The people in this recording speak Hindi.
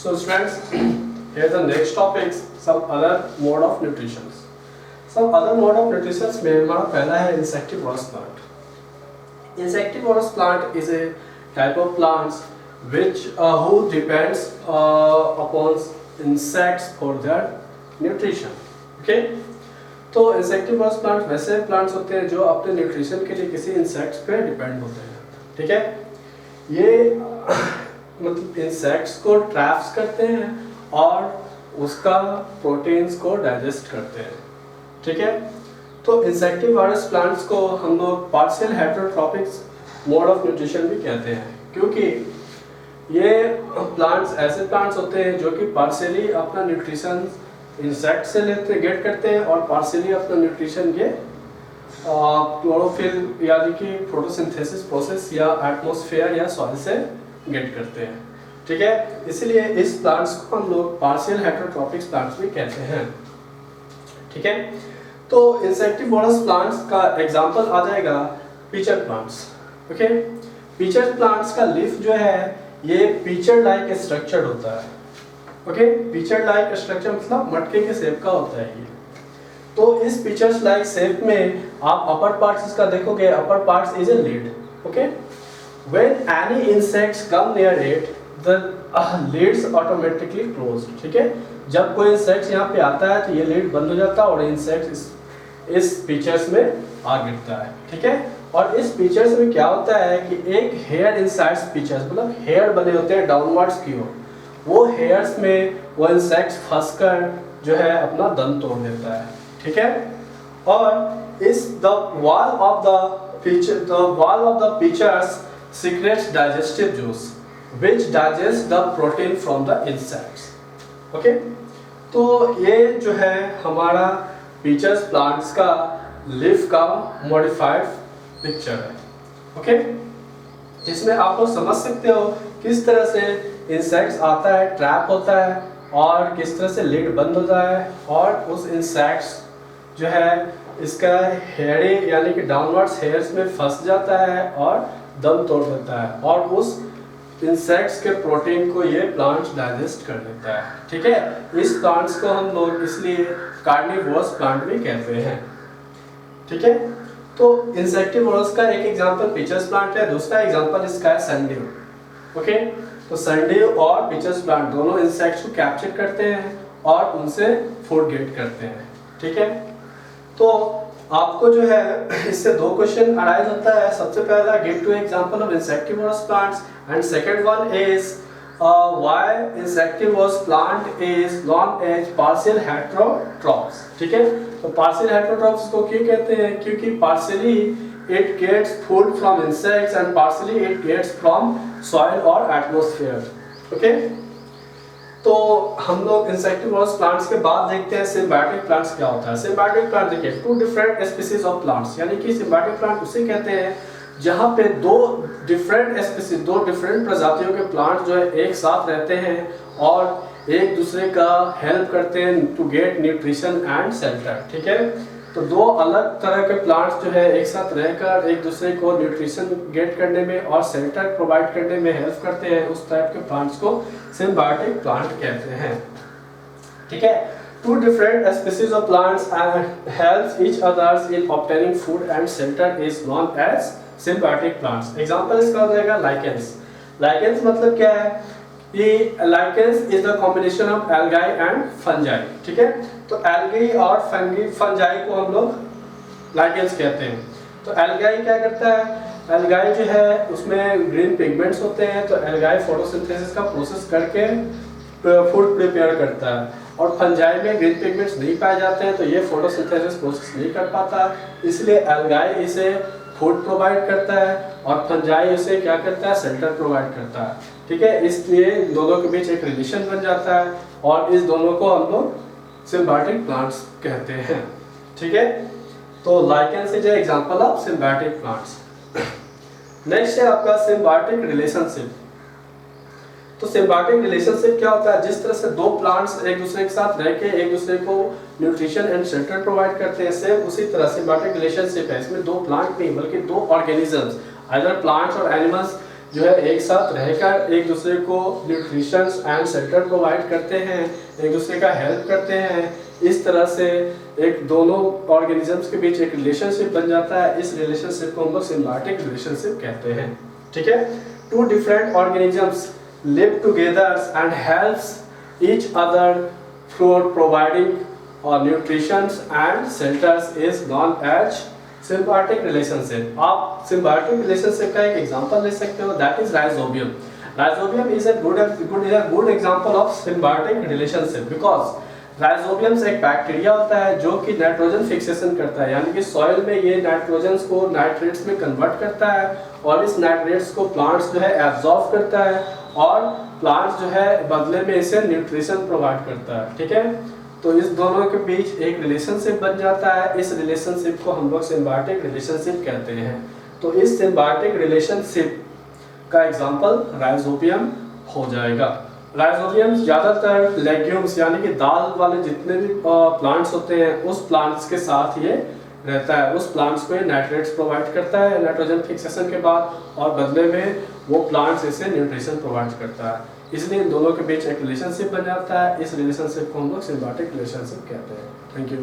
So students, here the next topic, some other mode of nutrition. Some other mode of nutrition में हमारा पहला है insectivorous plant. Insectivorous plant is a type of plants which who depends upon insects for their nutrition. Okay? तो insectivorous plants वैसे plants होते हैं जो अपने nutrition के लिए किसी insects पे depend होते हैं. ठीक है? ये मतलब इंसेक्ट्स को ट्रैप्स करते हैं और उसका प्रोटीन्स को डाइजेस्ट करते हैं. ठीक है, तो इंसेक्टिवोरस प्लांट्स को हम लोग पार्शियल हेटेरोट्रॉपिक्स मोड ऑफ न्यूट्रिशन भी कहते हैं, क्योंकि ये प्लांट्स ऐसे प्लांट्स होते हैं जो कि पार्शियली अपना न्यूट्रिशन इंसेक्ट से गेट करते हैं और पार्शियली अपना न्यूट्रिशन ये क्लोरोफिल यानी कि फोटोसिंथेसिस प्रोसेस या एटमॉस्फेयर या सॉइल से गेट करते हैं. ठीक है, इसलिए इस प्लांट्स को हम लोग पार्शियल हेटेरोट्रॉपिक्स प्लांट्स भी कहते हैं. ठीक है, तो इंसेक्टिवोरस प्लांट्स का एग्जांपल आ जाएगा pitcher plants. Okay, pitcher plants का लीफ जो है ये पीचर लाइक स्ट्रक्चर होता है. ओके, पीचर लाइक स्ट्रक्चर मतलब मटके के शेप का होता है ये. तो इस पीचर्स लाइक शेप में आप अपर पार्ट्स इसका देखोगे, upper parts is a lid. Okay, when any insects come near it the lids automatically closed. ठीक है, जब कोई इंसेक्ट यहाँ पे आता है तो ये लीड बंद हो जाता है और इंसेक्ट इस पीचर्स में आ गिरता है. ठीक है, और इस पीचर्स में क्या होता है कि एक हेयर इनसाइड पीचर्स मतलब हेयर बने होते हैं डाउनवर्ड्स की ओर. वो हेयर्स में वो इंसेक्ट फंसकर जो है अपना दम तोड़ देता है. ठीक है, और इस the wall of the pitchers secretes digestive juice which digests the protein from the insects. Okay? तो ये जो है हमारा पीचर्स प्लांट्स का लीफ का मॉडिफाइड पिक्चर है. ओके, इसमें आप लोग समझ सकते हो किस तरह से इंसेक्ट्स आता है, ट्रैप होता है और किस तरह से लिड बंद होता है और उस इंसेक्ट्स जो है इसका हेयर यानी कि डाउनवर्ड्स हेयर्स में फंस जाता है और दम तोड़ देता है और उस इंसेक्ट्स के प्रोटीन को ये प्लांट्स डाइजेस्ट कर लेता है. ठीक है, इस प्लांट्स को हम लोग इसलिए कार्निवोरस प्लांट भी कहते हैं. ठीक है, तो इंसेक्टिवोरस का एक एग्जांपल पीचर्स प्लांट है, दूसरा एग्जांपल इसका है सनड्यू. ओके, तो सनड्यू और पीचर्स प्लांट दोनों इंसेक्ट्स को कैप्चर करते हैं और उनसे फूड गेट करते हैं. ठीक है, तो आपको जो है इससे दो क्वेश्चन अराइज होता है. सबसे पहला give two example of insectivorous plants and second one is why insectivorous plant is known as partial heterotrophs. ठीक है, तो पार्शियल हेटेरोट्रॉप्स को क्यों कहते हैं? क्योंकि partially it gets food from insects and partially it gets from soil और एटमॉस्फेयर. ओके, तो हम लोग इंसेक्टिवोरस प्लांट्स के बाद देखते हैं सिम्बायोटिक प्लांट्स क्या होता है. सिम्बायोटिक प्लांट देखिए two different species of plants, यानी कि सिम्बायोटिक प्लांट उसे कहते हैं जहां पे दो डिफरेंट स्पीसीज, दो डिफरेंट प्रजातियों के प्लांट जो है एक साथ रहते हैं और एक दूसरे का हेल्प करते हैं to get nutrition and shelter. ठीक है, तो दो अलग तरह के प्लांट्स जो है एक साथ रहकर एक दूसरे को न्यूट्रिशन गेट करने में और शेल्टर प्रोवाइड करने में हेल्प करते हैं, उस टाइप के प्लांट्स को सिम्बायोटिक प्लांट कहते हैं. ठीक है, two different species of plants help each others in obtaining food and shelter is known as symbiotic plants. Example इसका हो जाएगा लाइकेंस. लाइकेंस मतलब क्या है? ये lichens is the combination of algae and fungi. ठीक है, तो एल्गी और फंजाई को हम लोग लाइकेंस कहते हैं. तो एल्गाई क्या करता है? एल्गाई जो है उसमें ग्रीन पिगमेंट्स होते हैं, तो एल्गाई फोटोसिंथेसिस का प्रोसेस करके फूड प्रिपेयर करता है और फंजाई में ग्रीन पिगमेंट्स नहीं पाए जाते हैं तो ये फोटोसिंथेसिस प्रोसेस नहीं कर पाता, इसलिए एल्गाई इसे फूड प्रोवाइड करता है और फंजाई इसे क्या करता है? शेल्टर प्रोवाइड करता है. ठीक है, इसलिए दोनों के बीच एक रिलेशन बन जाता है और इस दोनों को हम लोग सिम्बायोटिक प्लांट्स कहते हैं. ठीक है, तो lichens is an example of symbiotic plants. Next है आपका सिम्बायोटिक रिलेशनशिप. तो सिम्बायोटिक रिलेशनशिप क्या होता है? जिस तरह से दो प्लांट्स एक दूसरे के साथ रह के एक दूसरे को न्यूट्रिशन एंड शेल्टर प्रोवाइड करते हैं, सेम उसी तरह सिम्बायोटिक रिलेशनशिप है. इसमें दो प्लांट नहीं बल्कि दो ऑर्गेनिजम्स, आइदर प्लांट्स और एनिमल्स, जो है एक साथ रहकर एक दूसरे को न्यूट्रिशन एंड शेल्टर प्रोवाइड करते हैं, एक दूसरे का हेल्प करते हैं। इस तरह से एक दोनों ऑर्गेनिजम्स के बीच एक रिलेशनशिप बन जाता है। इस रिलेशनशिप को हम लोग सिम्बायोटिक रिलेशनशिप कहते हैं। ठीक है, two different organisms live together and helps each other through providing nutrition and shelters is known as symbiotic relationship। आप symbiotic relationship का एक एग्जांपल ले सकते हो, that is rhizobium। Rhizobium is a good example of symbiotic relationship because rhizobium एक बैक्टीरिया होता है जो कि नाइट्रोजन फिक्सेशन करता है, यानी कि सॉइल में ये नाइट्रोजन को नाइट्रेट्स में कन्वर्ट करता है और इस नाइट्रेट्स को प्लांट्स जो है एब्जॉर्ब करता है और प्लांट्स जो है बदले में इसे न्यूट्रिशन प्रोवाइड करता है। ठीक है, तो इस दोनों के बीच एक रिलेशनशिप बन जाता है। इस रिलेशनशिप को हम लोग सिम्बायोटिक रिलेशनशिप कहते हैं। तो इस सिम्बायोटिक रिलेशनशिप का एग्जांपल राइजोबियम हो जाएगा। राइजोबियम ज़्यादातर लेग्यूम्स यानी कि दाल वाले जितने भी प्लांट्स होते हैं उस प्लांट्स के साथ ये रहता है। उस प्लांट्स को ये नाइट्रेट्स प्रोवाइड करता है नाइट्रोजन फिक्सेशन के बाद, और बदले में वो प्लांट्स इसे न्यूट्रिशन प्रोवाइड करता है। इसलिए इन दोनों के बीच एक रिलेशनशिप बन जाता है। इस रिलेशनशिप को हम लोग सिम्बायोटिक रिलेशनशिप कहते हैं। Thank you.